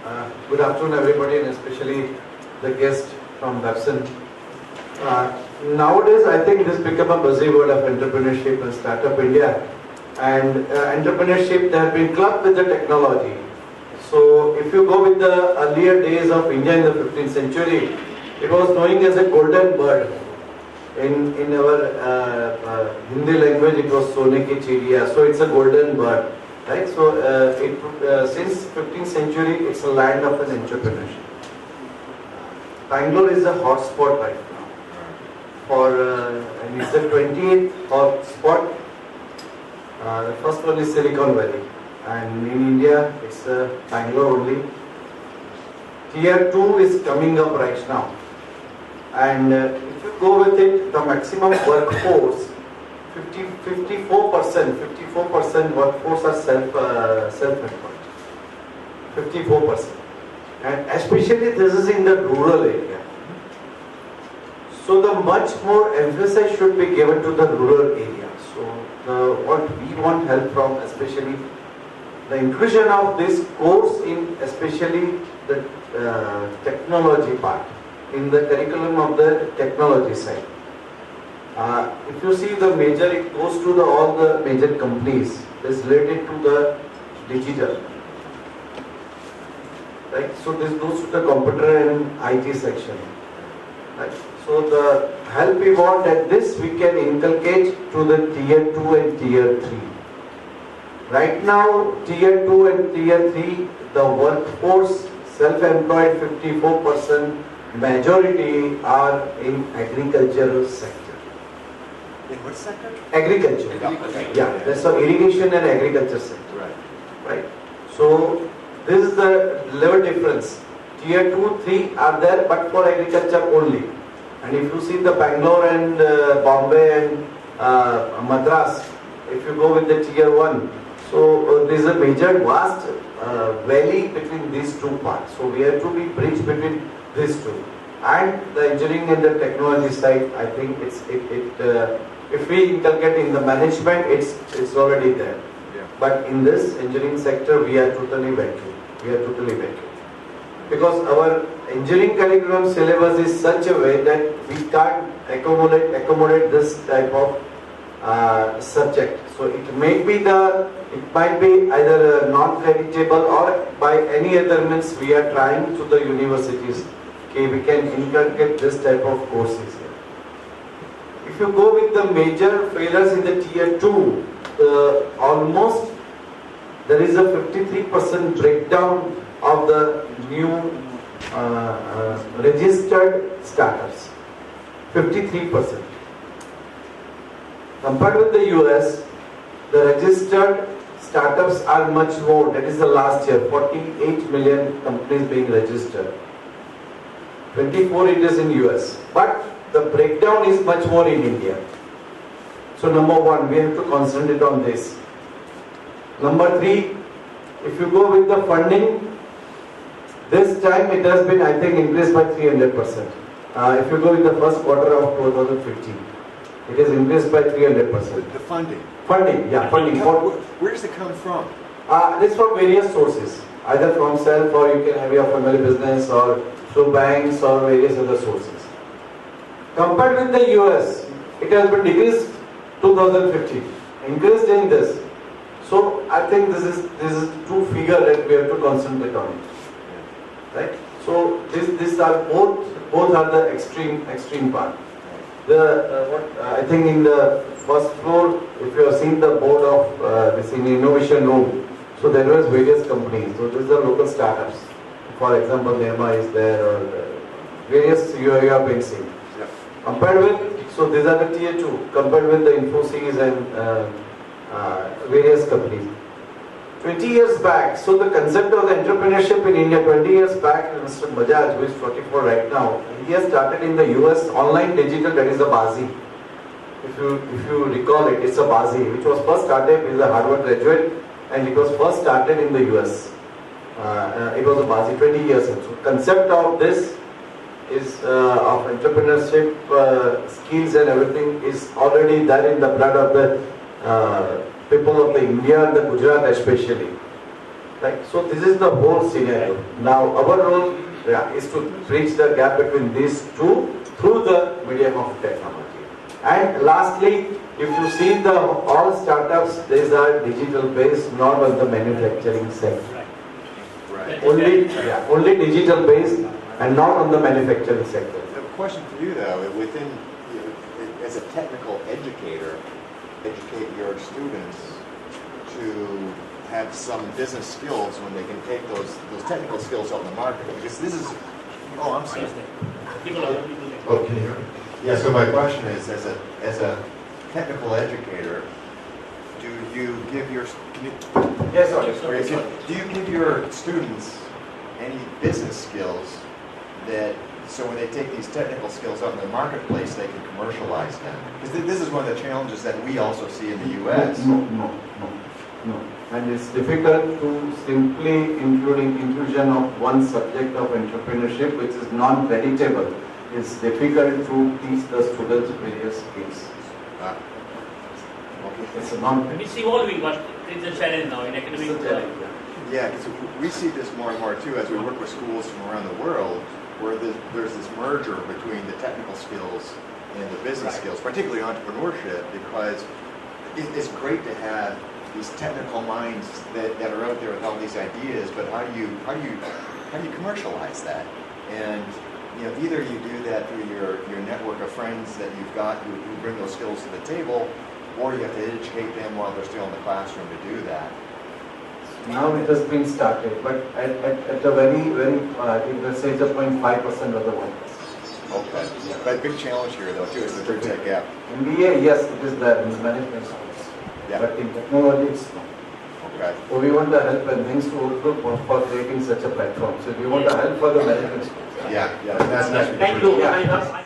Good afternoon, everybody, and especially the guest from Babson. Nowadays, I think this become a buzzword of entrepreneurship and startup India. And entrepreneurship, they have been clubbed with the technology. So, if you go with the earlier days of India in the 15th century, it was known as a golden bird. In our Hindi language, it was Sone ki chidiya. So, it's a golden bird. Right, so since 15th century, it's a land of an entrepreneurship. Bangalore is a hotspot right now. And it's the 28th hotspot. The first one is Silicon Valley, and in India, it's Bangalore only. Tier 2 is coming up right now, and if you go with it, the maximum workforce. 54% workforce are self-employed. 54%. And especially this is in the rural area. So the much more emphasis should be given to the rural area. So what we want help from, especially the inclusion of this course in especially the technology part, in the curriculum of the technology side. If you see the major, it goes to all the major companies is related to the digital. Right? So this goes to the computer and IT section. Right? So the help we want at this we can inculcate to the tier 2 and tier 3. Right now, tier 2 and tier 3, the workforce self-employed 54%, majority are in agricultural sector. In what sector? Agriculture. Yeah, that's so irrigation and agriculture sector. Right. So this is the level difference. Tier 2, 3 are there, but for agriculture only. And if you see the Bangalore and Bombay and Madras, if you go with the tier 1, so there is a major vast valley between these two parts. So we have to be bridged between these two. And the engineering and the technology side, I think if we inculcate in the management, it's already there. Yeah. But in this engineering sector, we are totally vacuum. Because our engineering curriculum syllabus is such a way that we can't accommodate this type of subject. So it might be either non-creditable or by any other means we are trying to the universities. Okay, we can inculcate this type of courses here. If you go with the major failures in the tier 2, almost there is a 53% breakdown of the new registered startups. 53%. Compared with the US, the registered startups are much more. That is the last year, 48 million companies being registered. 24 it is in US. But the breakdown is much more in India. So number 1, we have to concentrate on this. Number 3, if you go with the funding, this time it has been, I think, increased by 300%. If you go with the first quarter of 2015, it is increased by 300%. The funding? Funding, yeah, funding. Where does it come from? It is from various sources. Either from self, or you can have your family business, or through banks, or various other sources. Compared with the US, it has been decreased 2015, increased in this. So I think this is two figure that we have to concentrate on it, right? So these are both are the extreme part. I think in the first floor, if you have seen the board of this innovation room, so there was various companies. So these are local startups. For example, Nema is there, or various you have been seeing. Compared with, so these are the tier 2, compared with the Infosys and various companies. 20 years back, so the concept of the entrepreneurship in India, 20 years back, Mr. Bajaj, who is 44 right now, he has started in the US online digital, that is the BASI. If you recall it, it's a BASI, which was first started, he is a Harvard graduate, and it was first started in the US. It was a BASI 20 years ago. So concept of this is of entrepreneurship skills and everything is already there in the blood of the people of the India and the Gujarat especially. Right? So this is the whole scenario. Now our role is to bridge the gap between these two through the medium of technology. And lastly, if you see the all startups, these are digital based, not on the manufacturing sector. Right. Only digital based and not on the manufacturing sector. A question for you though, within, as a technical educator, educate your students to have some business skills when they can take those technical skills out in the market. Because this is, oh, I'm sorry. Oh, can you hear me? Yeah, so my question is, as a technical educator, do you give your, Yes, sir. do you give your students any business skills that, so when they take these technical skills out in the marketplace, they can commercialize them? Because this is one of the challenges that we also see in the U.S. No. And it's difficult to simply inclusion of one subject of entrepreneurship which is non-creditable. It's difficult to teach the students various skills. Okay. It's a non. It's evolving, but it's a challenge now in academic. Yeah, because we see this more and more too as we work with schools from around the world, where there's this merger between the technical skills and the business skills, particularly entrepreneurship, because it's great to have these technical minds that are out there with all these ideas, but how do you commercialize that? And either you do that through your network of friends that you've got who bring those skills to the table, or you have to educate them while they're still in the classroom to do that. Now it has been started, but at a very, I think let's say just 0.5% of the workers. Okay. But a big challenge here though too is the bridge that gap. MBA, yes, it is there in the management schools. Yeah. But in technology, it's not. Okay. So we want the help and thanks to Oakbrook for creating such a platform. So we want the help for the management schools. Yeah. That's Thank you. Yeah.